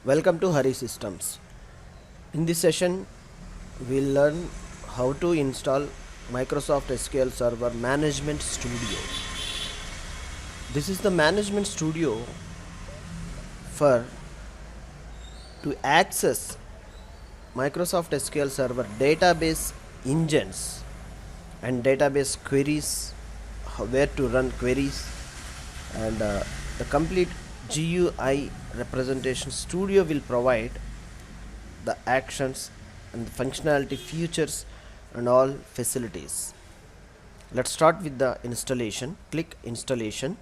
Welcome to Harisystems. In this session, we'll learn how to install Microsoft SQL Server Management Studio. This is the Management Studio for to access Microsoft SQL Server database engines and database queries, where to run queries, and the complete GUI representation studio will provide the actions and the functionality features and all facilities. Let's start with the installation. Click installation.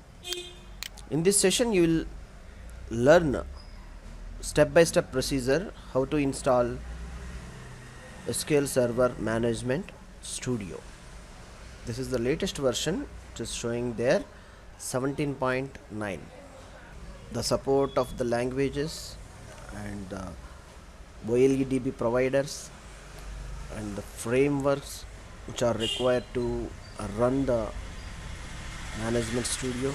In this session you will learn step-by-step procedure how to install SQL Server Management Studio. This is the latest version, which is showing there 17.9. The support of the languages and the OLEDB providers and the frameworks which are required to run the Management Studio,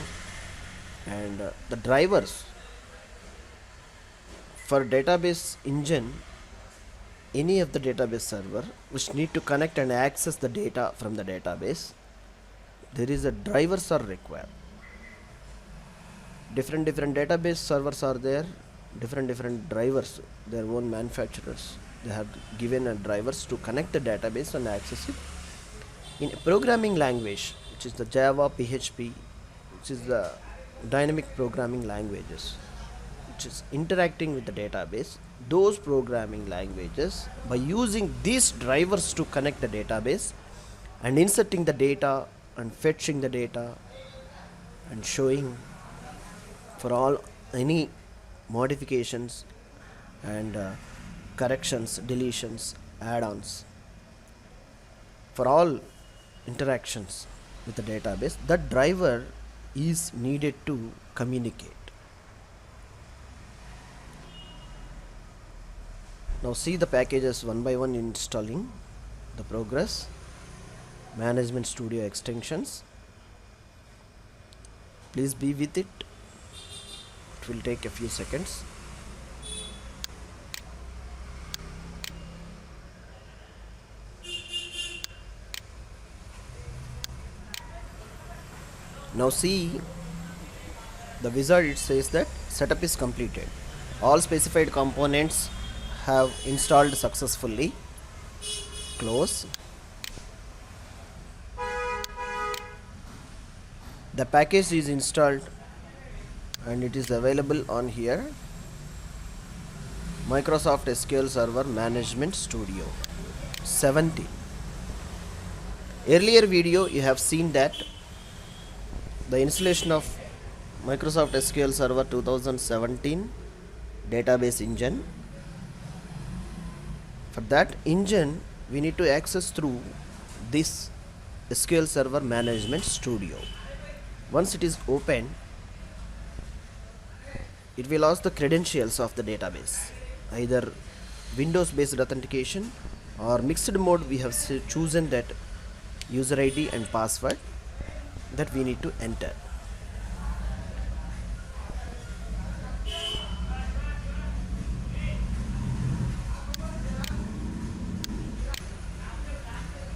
and the drivers for database engine, any of the database server which need to connect and access the data from the database, there is a drivers are required. Different database servers are there, different drivers, their own manufacturers, they have given a drivers to connect the database and access it in a programming language, which is the Java, PHP, which is the dynamic programming languages, which is interacting with the database. Those programming languages, by using these drivers to connect the database and inserting the data and fetching the data and showing for all any modifications and corrections, deletions, add-ons, for all interactions with the database, that driver is needed to communicate. Now see the packages one by one installing the progress. Management Studio extensions, please be with it. It will take a few seconds. Now see the wizard, it says that setup is completed. All specified components have installed successfully. Close. The package is installed and it is available on here, Microsoft SQL Server Management Studio 17. Earlier video you have seen that the installation of Microsoft SQL Server 2017 database engine. For that engine we need to access through this SQL Server Management Studio. Once it is open, it will ask the credentials of the database, either Windows based authentication or mixed mode. We have chosen that user ID and password that we need to enter.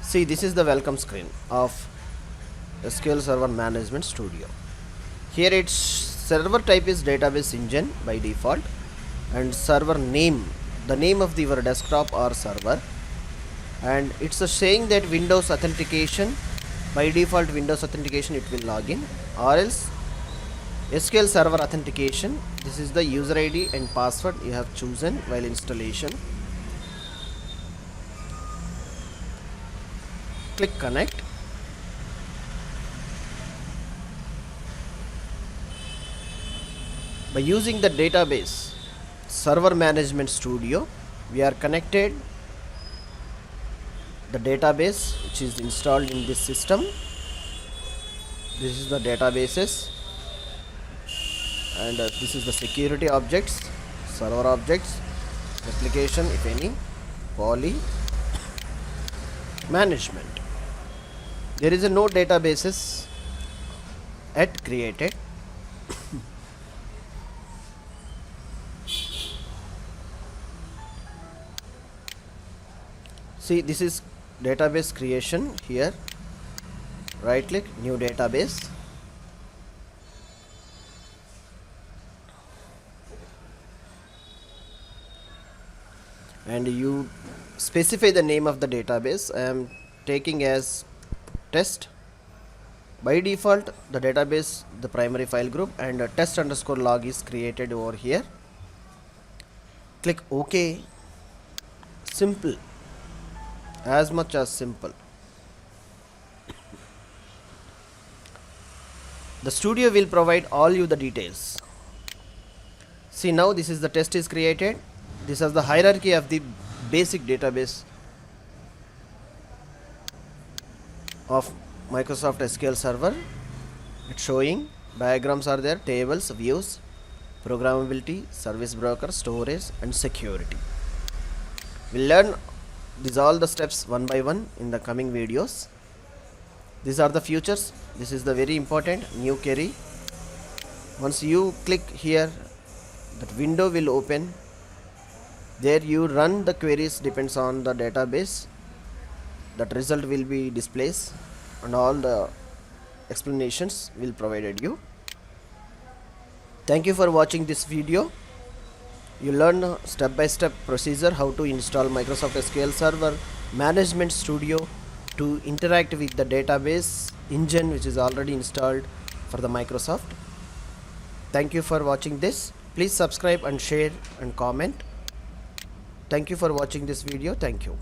See, this is the welcome screen of SQL Server Management Studio. Here its server type is database engine by default, and server name, the name of your desktop or server, and it's saying that Windows authentication, by default Windows authentication it will log in, or else SQL Server authentication. This is the user ID and password you have chosen while installation. Click connect. By using the database Server Management Studio, we are connected the database which is installed in this system. This is the databases, and this is the security objects, server objects, application if any, poly, management. There is no databases yet created. See, this is database creation. Here right click, new database, and you specify the name of the database. I am taking as test. By default the database, the primary file group, and test underscore log is created over here. Click OK. Simple, as much as simple. The studio will provide all you the details. See, now this is the test is created. This is the hierarchy of the basic database of Microsoft SQL Server. It's showing diagrams are there, tables, views, programmability, service broker, storage, and security. We'll learn these all the steps one by one in the coming videos. These are the features. This is the very important new query. Once you click here, that window will open. There you run the queries, depends on the database. That result will be displayed, and all the explanations will provided you. Thank you for watching this video. You learn step-by-step procedure how to install Microsoft SQL Server Management Studio to interact with the database engine which is already installed for the Microsoft. Thank you for watching this. Please subscribe and share and comment. Thank you for watching this video. Thank you.